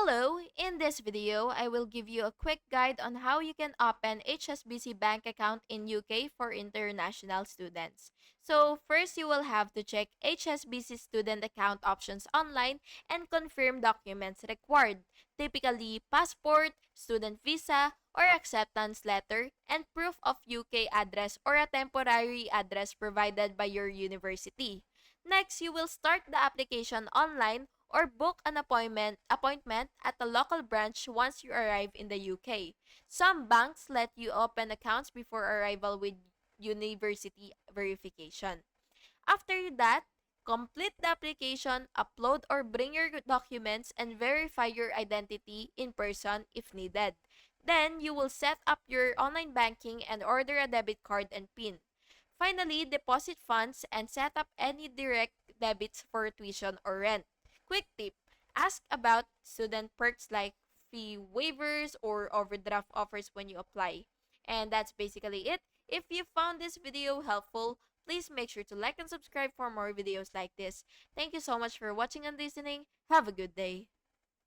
Hello, in this video, I will give you a quick guide on how you can open HSBC bank account in UK for international students. So first, you will have to check HSBC student account options online and confirm documents required, typically passport, student visa, or acceptance letter, and proof of UK address or a temporary address provided by your university. Next, you will start the application online or book an appointment at the local branch once you arrive in the UK. Some banks let you open accounts before arrival with university verification. After that, complete the application, upload or bring your documents, and verify your identity in person if needed. Then, you will set up your online banking and order a debit card and PIN. Finally, deposit funds and set up any direct debits for tuition or rent. Quick tip: ask about student perks like fee waivers or overdraft offers when you apply. And that's basically it. If you found this video helpful, please make sure to like and subscribe for more videos like this. Thank you so much for watching and listening. Have a good day.